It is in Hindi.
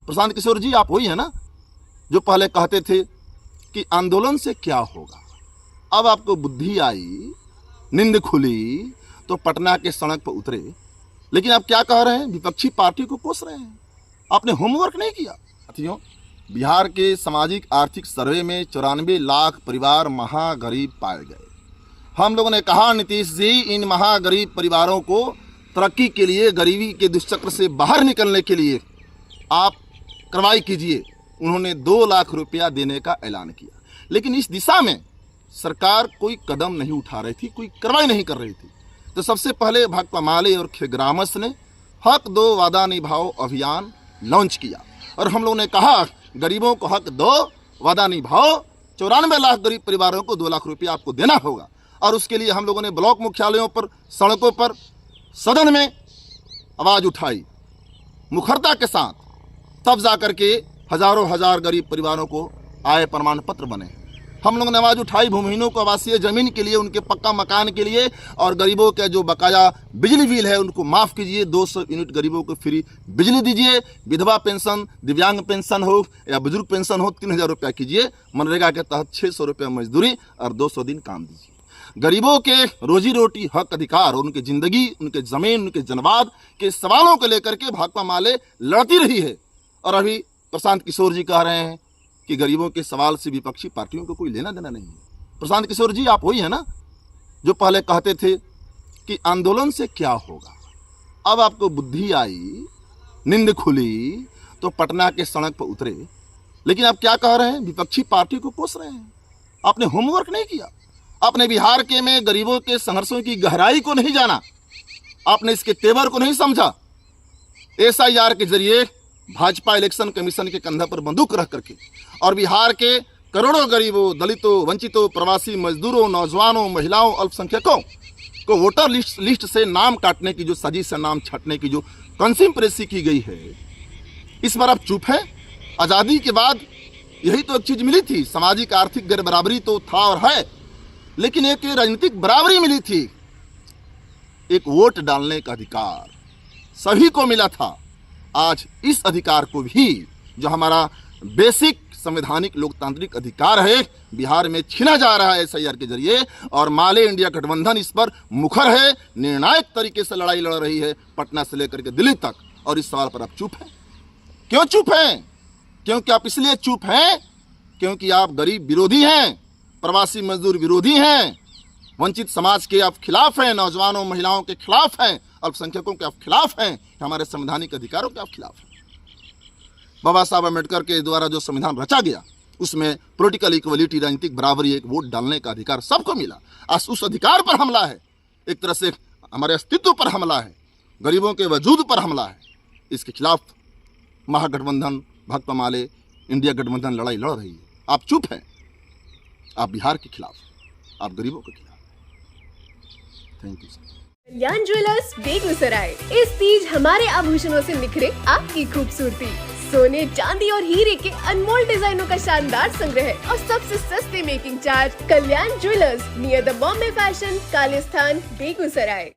प्रशांत किशोर जी, आप वही है ना जो पहले कहते थे कि आंदोलन से क्या होगा। अब आपको बुद्धि आई, नींद खुली तो पटना के सड़क पर उतरे, लेकिन आप क्या कह रहे हैं? विपक्षी पार्टी को कोस रहे हैं। आपने होमवर्क नहीं किया। साथियों, बिहार के सामाजिक आर्थिक सर्वे में 94 लाख परिवार महागरीब पाए गए। हम लोगों ने कहा, नीतीश जी, इन महागरीब परिवारों को तरक्की के लिए, गरीबी के दुष्चक्र से बाहर निकलने के लिए आप कार्रवाई कीजिए। उन्होंने 2 लाख रुपया देने का ऐलान किया, लेकिन इस दिशा में सरकार कोई कदम नहीं उठा रही थी, कोई कार्रवाई नहीं कर रही थी। तो सबसे पहले भाकपा माले और खेग्रामस ने हक दो वादा निभाओ अभियान लॉन्च किया और हम लोगों ने कहा, गरीबों को हक दो, वादा निभाओ। 94 लाख गरीब परिवारों को 2 लाख रुपया आपको देना होगा। और उसके लिए हम लोगों ने ब्लॉक मुख्यालयों पर, सड़कों पर, सदन में आवाज़ उठाई मुखरता के साथ। तब जाकर के हजार गरीब परिवारों को आय प्रमाण पत्र बने। हम लोगों ने आवाज़ उठाई भूमिहीनों को आवासीय ज़मीन के लिए, उनके पक्का मकान के लिए, और गरीबों के जो बकाया बिजली बिल है उनको माफ़ कीजिए। 200 यूनिट गरीबों को फ्री बिजली दीजिए। विधवा पेंशन, दिव्यांग पेंशन हो या बुजुर्ग पेंशन हो, 3000 रुपया कीजिए। मनरेगा के तहत 600 रुपया मजदूरी और 200 दिन काम दीजिए। गरीबों के रोजी रोटी, हक, अधिकार, उनकी ज़िंदगी, उनके ज़मीन, उनके जनवाद के सवालों को लेकर के भाकपा माले लड़ती रही है। और अभी प्रशांत किशोर जी कह रहे हैं कि गरीबों के सवाल से विपक्षी पार्टियों को कोई लेना देना नहीं है। प्रशांत किशोर जी, आप वही है ना जो पहले कहते थे कि आंदोलन से क्या होगा। अब आपको बुद्धि आई, नींद खुली तो पटना के सड़क पर उतरे, लेकिन आप क्या कह रहे हैं? विपक्षी पार्टी को कोस रहे हैं। आपने होमवर्क नहीं किया। आपने बिहार के में गरीबों के संघर्षों की गहराई को नहीं जाना। आपने इसके तेवर को नहीं समझा। SIR के जरिए भाजपा इलेक्शन कमीशन के कंधे पर बंदूक रख करके और बिहार के करोड़ों गरीबों, दलितों, वंचितों, प्रवासी मजदूरों, नौजवानों, महिलाओं, अल्पसंख्यकों को वोटर लिस्ट से नाम काटने की जो साजिश है, नाम छाटने की जो कंस्पिरेसी की गई है, इस पर आप चुप हैं। आज़ादी के बाद यही तो एक चीज़ मिली थी। सामाजिक आर्थिक गैर बराबरी तो था और है, लेकिन एक राजनीतिक बराबरी मिली थी। एक वोट डालने का अधिकार सभी को मिला था। आज इस अधिकार को भी, जो हमारा बेसिक संवैधानिक लोकतांत्रिक अधिकार है, बिहार में छीना जा रहा है SIR के जरिए। और माले इंडिया गठबंधन इस पर मुखर है, निर्णायक तरीके से लड़ाई लड़ रही है, पटना से लेकर के दिल्ली तक। और इस सवाल पर आप चुप हैं। क्यों चुप हैं? क्योंकि आप इसलिए चुप हैं क्योंकि आप गरीब विरोधी हैं, प्रवासी मजदूर विरोधी हैं, वंचित समाज के आप खिलाफ हैं, नौजवानों, महिलाओं के खिलाफ हैं, अल्पसंख्यकों के आप खिलाफ हैं, हमारे संवैधानिक अधिकारों के आप खिलाफ हैं। बाबा साहब अम्बेडकर के द्वारा जो संविधान रचा गया, उसमें पॉलिटिकल इक्वलिटी, राजनीतिक बराबरी, एक वोट डालने का अधिकार सबको मिला। आज उस अधिकार पर हमला है, एक तरह से हमारे अस्तित्व पर हमला है, गरीबों के वजूद पर हमला है। इसके खिलाफ महागठबंधन, भाकपा माले, इंडिया गठबंधन लड़ाई लड़ रही है। आप चुप हैं। आप बिहार के खिलाफ, आप गरीबों के खिलाफ। Thank you sir. Kalyan jewellers Begusarai, इस तीज हमारे आभूषणों से निखरे आपकी खूबसूरती। सोने, चांदी और हीरे के अनमोल डिजाइनों का शानदार संग्रह और सबसे सस्ते making charge. Kalyan jewellers, near the Bombay fashion, Kalisthan, Begusarai.